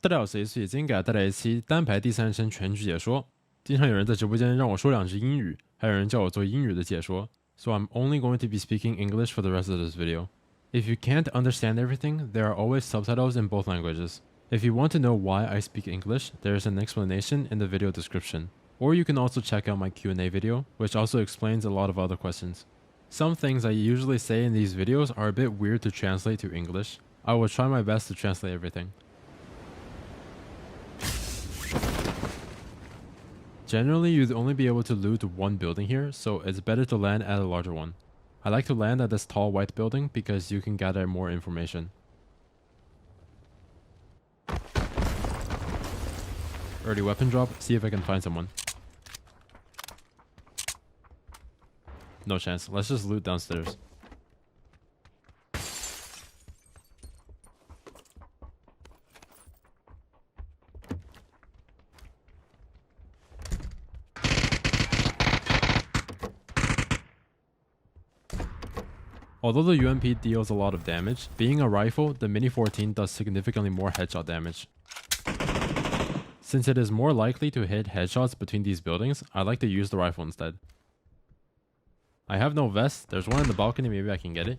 大家好，我是 S， 今天给大家带来一期单排第三人称全局解说。经常有人在直播间让我说2句英语，还有人叫我做英语的解说。So I'm only going to be speaking English for the rest of this video. If you can't understand everything, there are always subtitles in both languages. If you want to know why I speak English, there is an explanation in the video description. Or you can also check out my Q&A video, which also explains a lot of other questions. Some things I usually say in these videos are a bit weird to translate to English. I will try my best to translate everything. Generally, you'd only be able to loot one building here, so it's better to land at a larger one. I like to land at this tall white building because you can gather more information. Early weapon drop, see if I can find someone. No chance, let's just loot downstairs. Although the UMP deals a lot of damage, being a rifle, the Mini-14 does significantly more headshot damage. Since it is more likely to hit headshots between these buildings, I like to use the rifle instead. I have no vest, there's one in the balcony, maybe I can get it.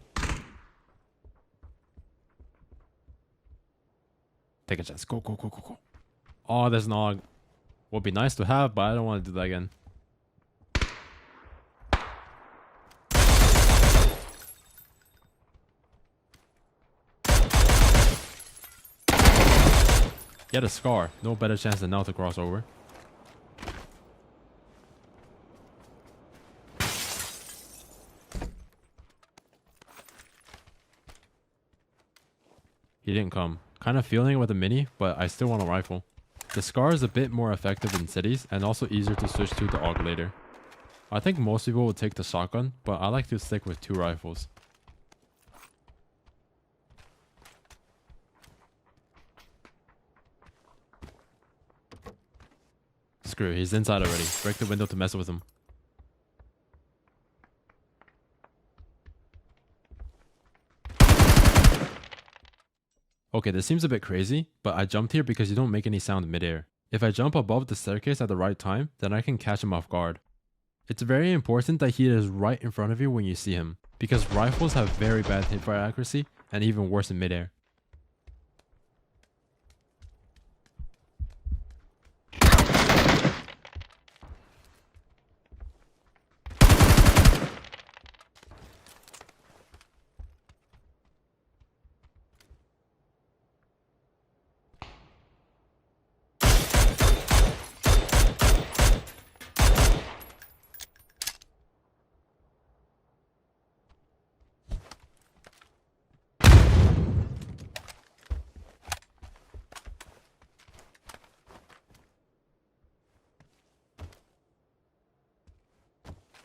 Take a chance, go. Oh, there's an AUG. Would be nice to have, but I don't want to do that again. Get a scar. No better chance than now to cross over. He didn't come. Kind of feeling it with a mini, but I still want a rifle. The scar is a bit more effective in cities and also easier to switch to the AUG later. I think most people would take the shotgun, but I like to stick with 2 rifles. Screw it, he's inside already. Break the window to mess with him. Okay, this seems a bit crazy, but I jumped here because you don't make any sound midair. If I jump above the staircase at the right time, then I can catch him off guard. It's very important that he is right in front of you when you see him, because rifles have very bad hipfire accuracy and even worse in midair.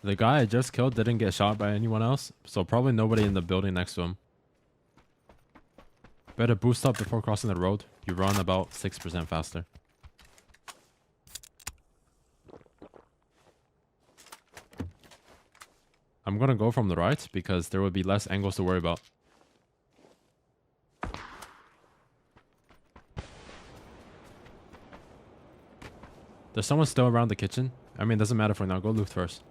The guy I just killed didn't get shot by anyone else, so probably nobody in the building next to him. Better boost up before crossing the road. You run about 6% faster. I'm gonna go from the right because there will be less angles to worry about. There's someone still around the kitchen. I mean, it doesn't matter for now. Go loot first.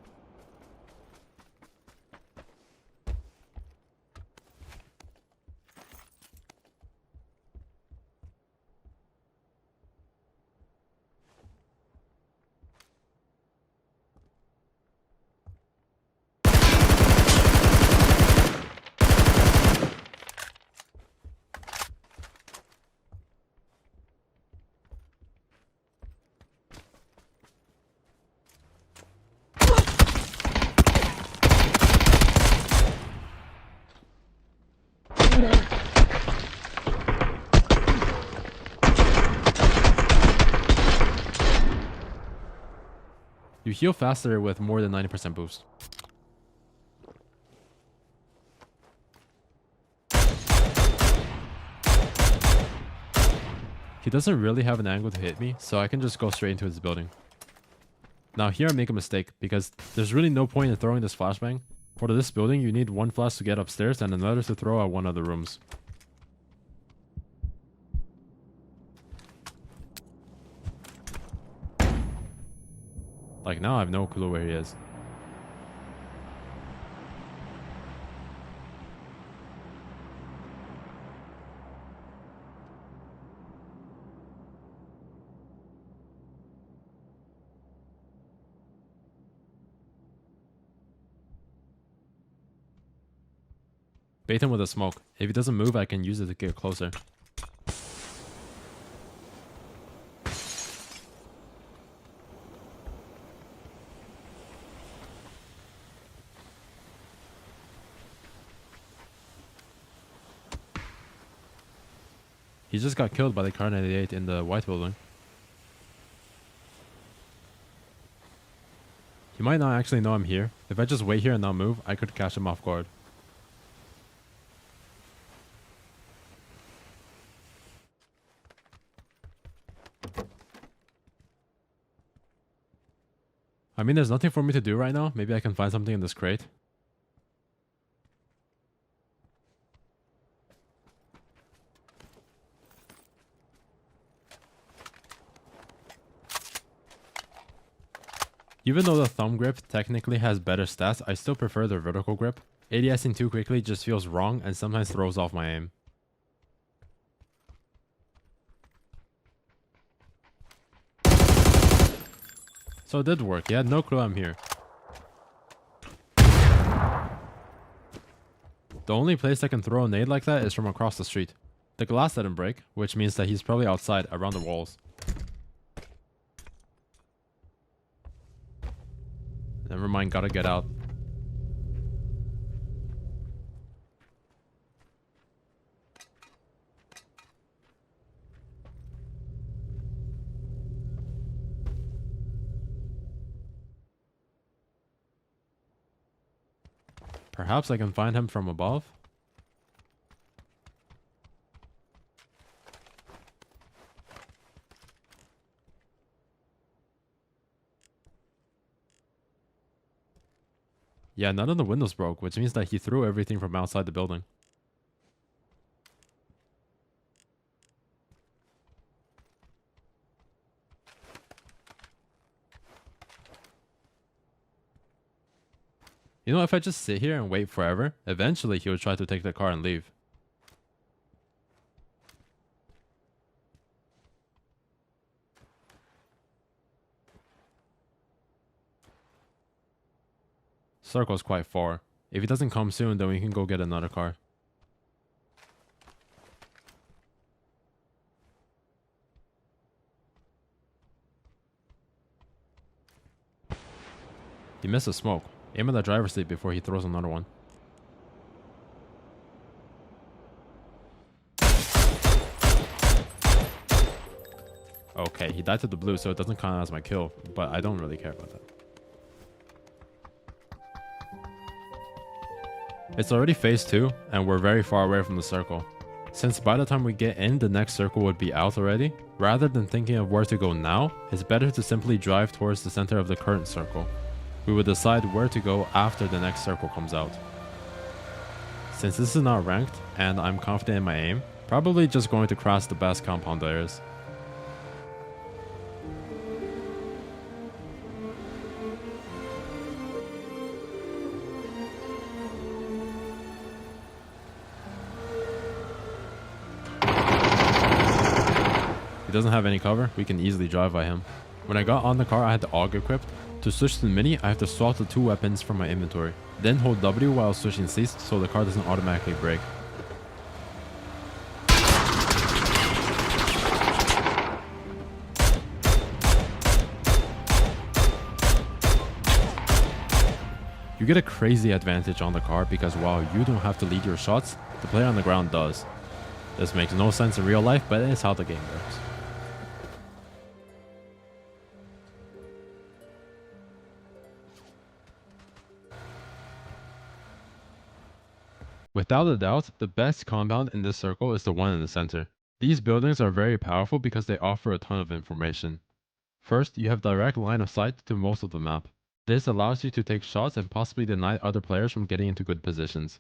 You heal faster with more than 90% boost. He doesn't really have an angle to hit me, so I can just go straight into his building. Now here I make a mistake, because there's really no point in throwing this flashbang. For this building, you need one flash to get upstairs and another to throw at one of the rooms. Like now I have no clue where he is. Bait him with a smoke. If he doesn't move, I can use it to get closer. He just got killed by the Car 98 in the white building. He might not actually know I'm here. If I just wait here and not move, I could catch him off guard. I mean, there's nothing for me to do right now. Maybe I can find something in this crate. Even though the thumb grip technically has better stats, I still prefer the vertical grip. ADSing too quickly just feels wrong and sometimes throws off my aim. So it did work. He had no clue I'm here. The only place I can throw a nade like that is from across the street. The glass didn't break, which means that he's probably outside around the walls. Never mind, gotta get out. Perhaps I can find him from above. Yeah, none of the windows broke, which means that he threw everything from outside the building. You know, if I just sit here and wait forever, eventually he would try to take the car and leave. Circle's quite far. If he doesn't come soon, then we can go get another car. He missed a smoke. Aim at the driver's seat before he throws another one. Okay, he died to the blue, so it doesn't count as my kill, but I don't really care about that. It's already phase 2, and we're very far away from the circle. Since by the time we get in, the next circle would be out already, rather than thinking of where to go now, it's better to simply drive towards the center of the current circle. We would decide where to go after the next circle comes out. Since this is not ranked, and I'm confident in my aim, probably just going to cross the best compound there is. He doesn't have any cover, we can easily drive by him. When I got on the car, I had the AUG equipped. To switch to the Mini, I have to swap the 2 weapons from my inventory. Then hold W while switching seats so the car doesn't automatically brake. You get a crazy advantage on the car because while you don't have to lead your shots, the player on the ground does. This makes no sense in real life, but it is how the game works. Without a doubt, the best compound in this circle is the one in the center. These buildings are very powerful because they offer a ton of information. First, you have direct line of sight to most of the map. This allows you to take shots and possibly deny other players from getting into good positions.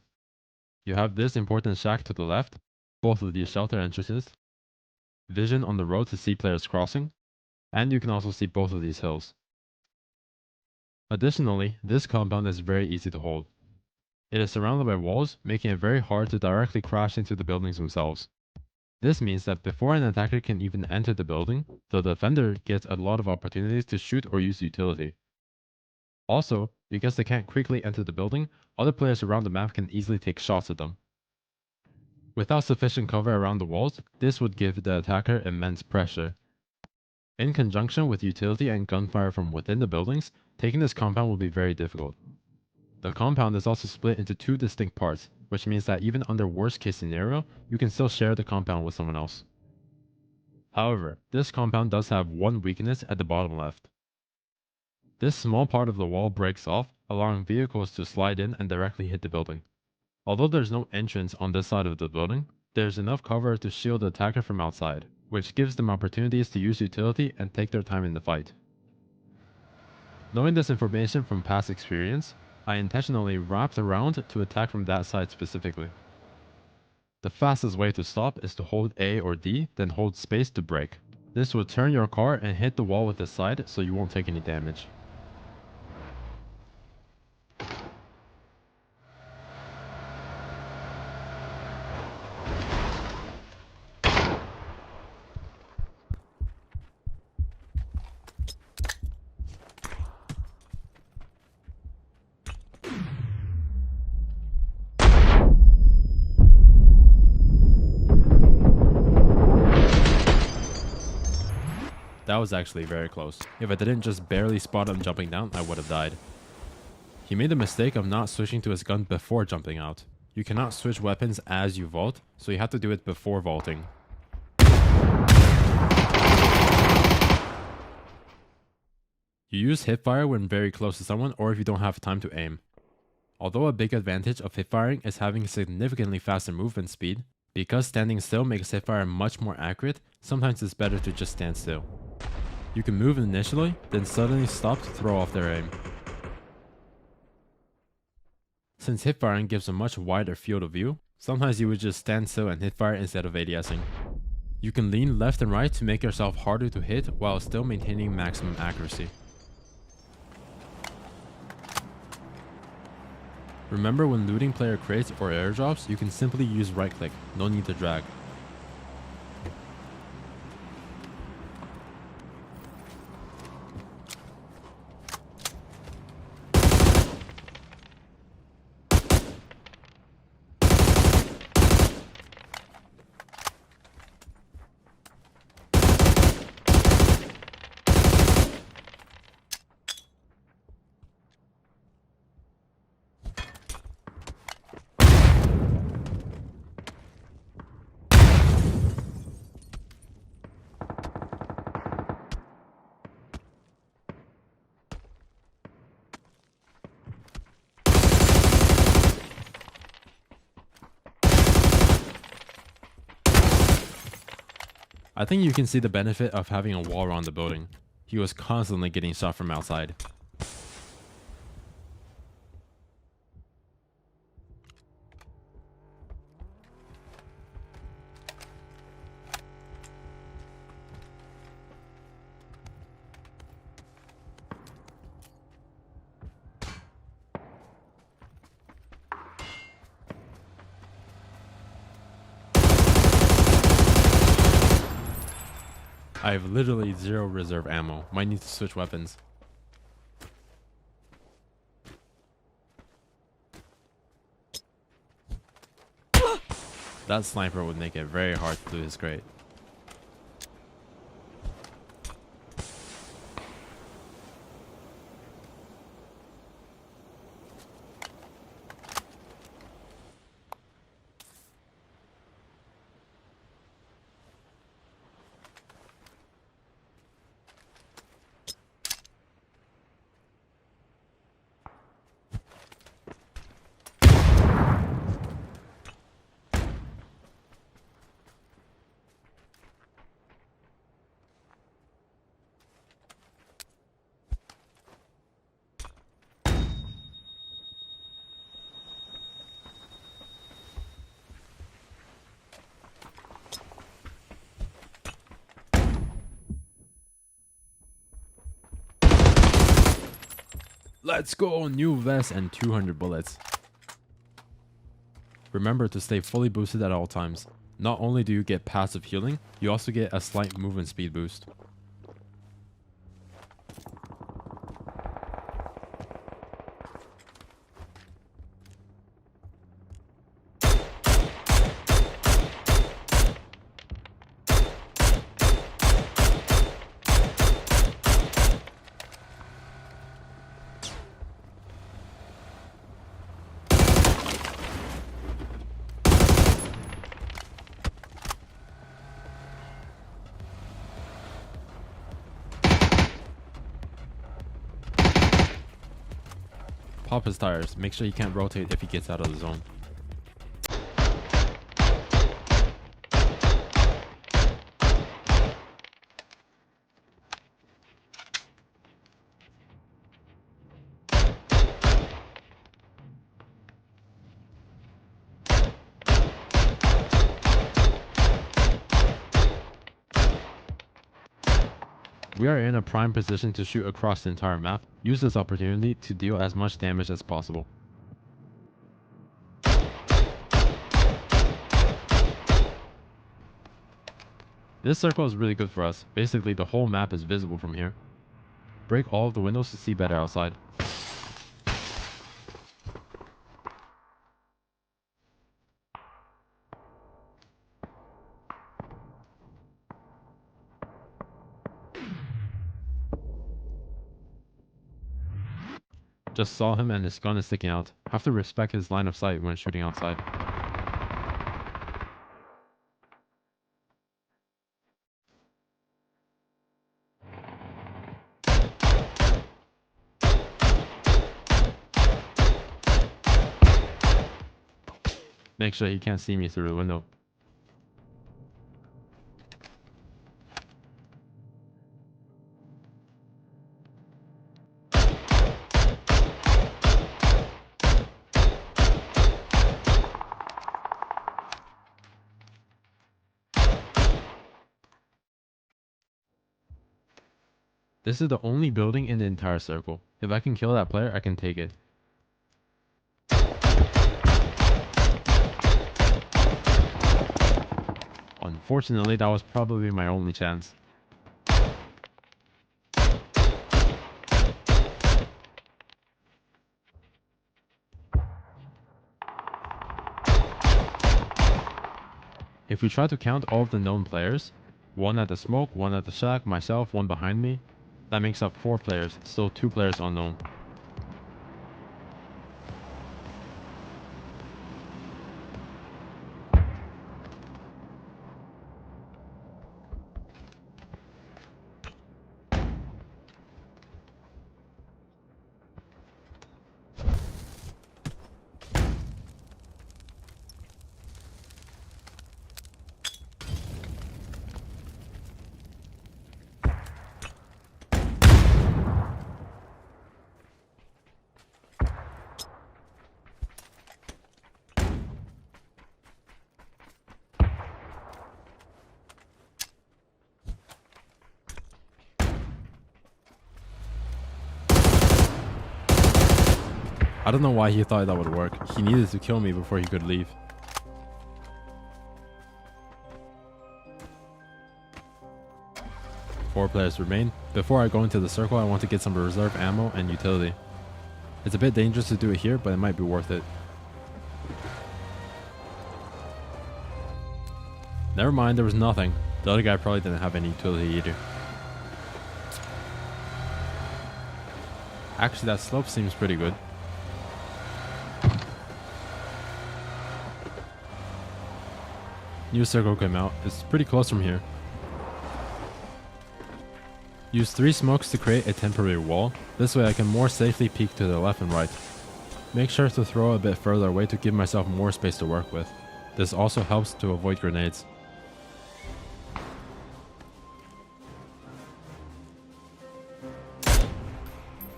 You have this important shack to the left, both of these shelter entrances, vision on the road to see players crossing, and you can also see both of these hills. Additionally, this compound is very easy to hold. It is surrounded by walls, making it very hard to directly crash into the buildings themselves. This means that before an attacker can even enter the building, the defender gets a lot of opportunities to shoot or use utility. Also, because they can't quickly enter the building, other players around the map can easily take shots at them. Without sufficient cover around the walls, this would give the attacker immense pressure. In conjunction with utility and gunfire from within the buildings, taking this compound will be very difficult. The compound is also split into two distinct parts, which means that even under worst case scenario, you can still share the compound with someone else. However, this compound does have one weakness at the bottom left. This small part of the wall breaks off, allowing vehicles to slide in and directly hit the building. Although there's no entrance on this side of the building, there's enough cover to shield the attacker from outside, which gives them opportunities to use utility and take their time in the fight. Knowing this information from past experience, I intentionally wrapped around to attack from that side specifically. The fastest way to stop is to hold A or D, then hold space to brake. This will turn your car and hit the wall with the side so you won't take any damage. That was actually very close. If I didn't just barely spot him jumping down, I would have died. He made the mistake of not switching to his gun before jumping out. You cannot switch weapons as you vault, so you have to do it before vaulting. You use hipfire when very close to someone or if you don't have time to aim. Although a big advantage of hipfiring is having significantly faster movement speed, because standing still makes hipfire much more accurate, sometimes it's better to just stand still. You can move initially, then suddenly stop to throw off their aim. Since hipfiring gives a much wider field of view, sometimes you would just stand still and hipfire instead of ADSing. You can lean left and right to make yourself harder to hit while still maintaining maximum accuracy. Remember, when looting player crates or airdrops, you can simply use right click, no need to drag. I think you can see the benefit of having a wall around the building. He was constantly getting shot from outside. I have literally zero reserve ammo. Might need to switch weapons. That sniper would make it very hard to do his crate. Let's go! New vest and 200 bullets. Remember to stay fully boosted at all times. Not only do you get passive healing, you also get a slight movement speed boost. Pop his tires. Make sure he can't rotate if he gets out of the zone. We are in a prime position to shoot across the entire map. Use this opportunity to deal as much damage as possible. This circle is really good for us. Basically, the whole map is visible from here. Break all of the windows to see better outside. Just saw him and his gun is sticking out. Have to respect his line of sight when shooting outside. Make sure he can't see me through the window. This is the only building in the entire circle. If I can kill that player, I can take it. Unfortunately, that was probably my only chance. If we try to count all of the known players, one at the smoke, one at the shack, myself, one behind me, that makes up 4 players, still 2 players unknown. I don't know why he thought that would work. He needed to kill me before he could leave. Four players remain. Before I go into the circle, I want to get some reserve ammo and utility. It's a bit dangerous to do it here, but it might be worth it. Never mind, there was nothing. The other guy probably didn't have any utility either. Actually, that slope seems pretty good. New circle came out. It's pretty close from here. Use 3 smokes to create a temporary wall. This way I can more safely peek to the left and right. Make sure to throw a bit further away to give myself more space to work with. This also helps to avoid grenades.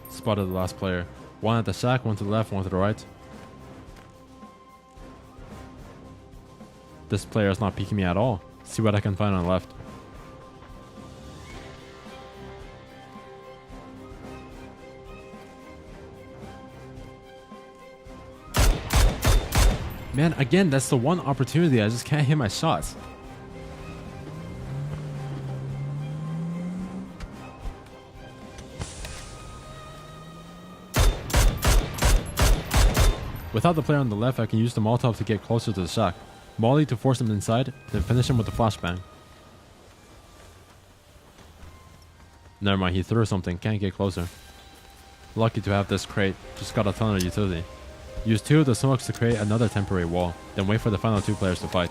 Spotted the last player. One at the shack, one to the left, one to the right. This player is not peeking me at all. See what I can find on the left. Man, again, that's the one opportunity I just can't hit my shots. Without the player on the left, I can use the Molotov to get closer to the shack, Molly to force him inside, then finish him with the flashbang. Never mind, he threw something, can't get closer. Lucky to have this crate, just got a ton of utility. Use 2 of the smokes to create another temporary wall, then wait for the final 2 players to fight.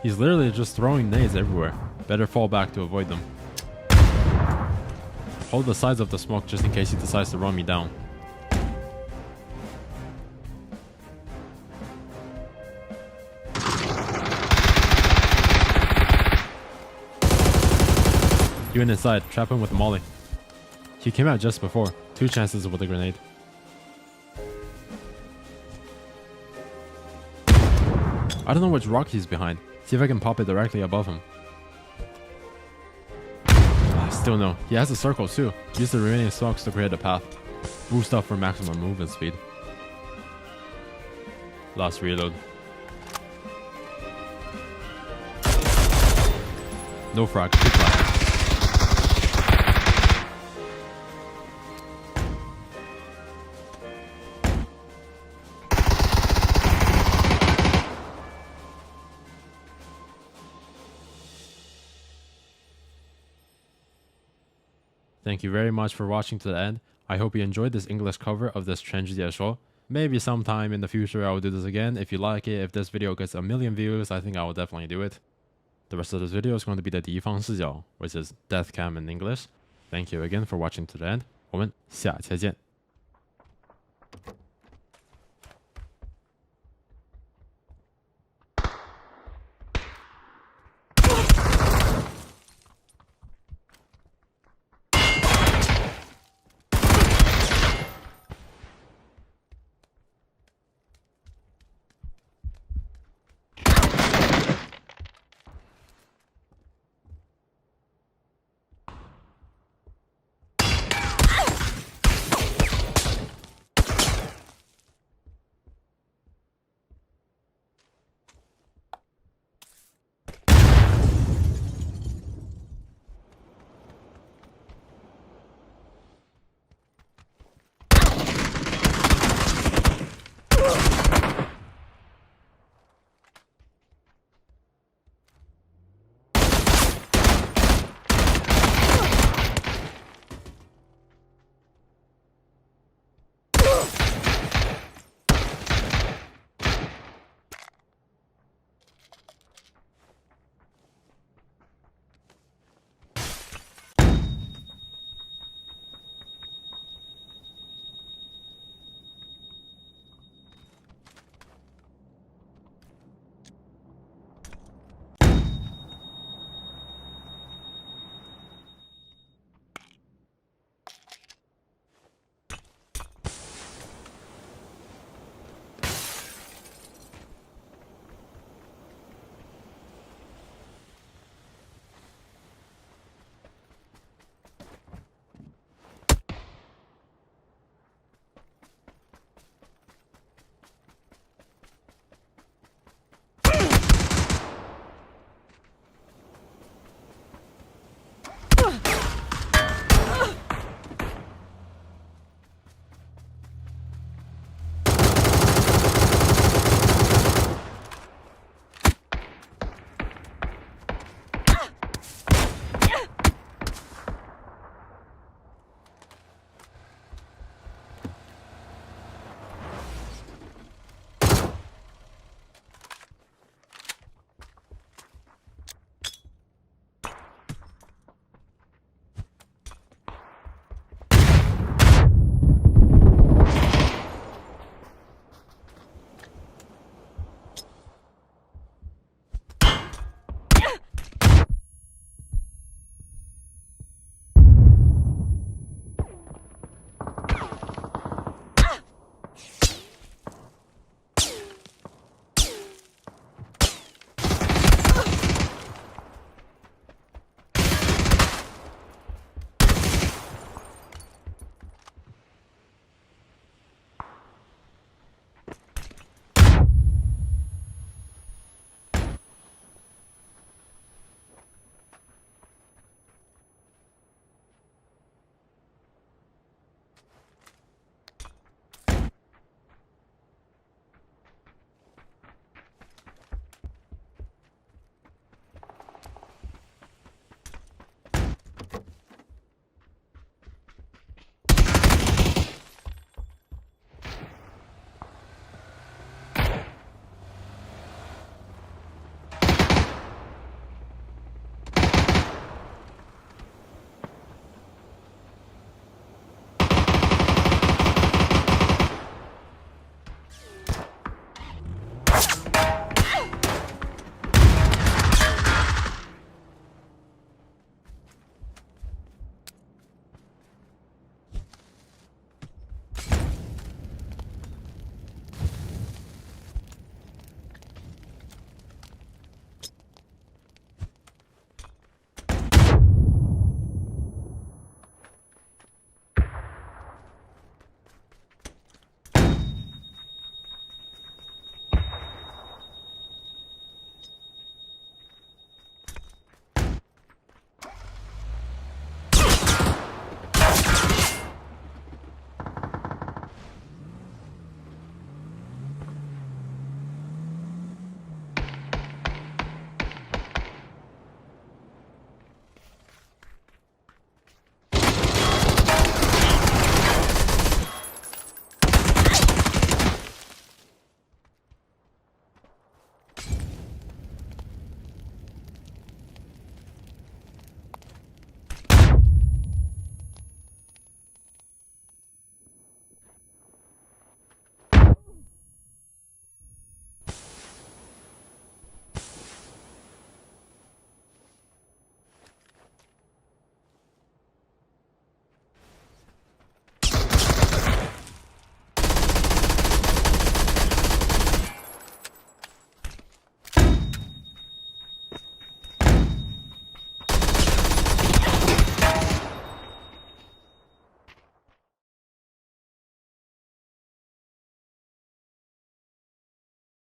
He's literally just throwing nades everywhere. Better fall back to avoid them. Hold the sides of the smoke just in case he decides to run me down. He went inside, trap him with a molly. He came out just before, 2 chances with a grenade. I don't know which rock he's behind. See if I can pop it directly above him. Still no. He has a circle too. Use the remaining smokes to create a path. Boost up for maximum movement speed. Last reload. No frag. Too flat. Thank you very much for watching to the end. I hope you enjoyed this English cover of this全局解说. Maybe sometime in the future I will do this again. If you like it, if this video gets 1 million views, I think I will definitely do it. The rest of this video is going to be the 敌方视角, which is death cam in English. Thank you again for watching to the end. 我们下期见.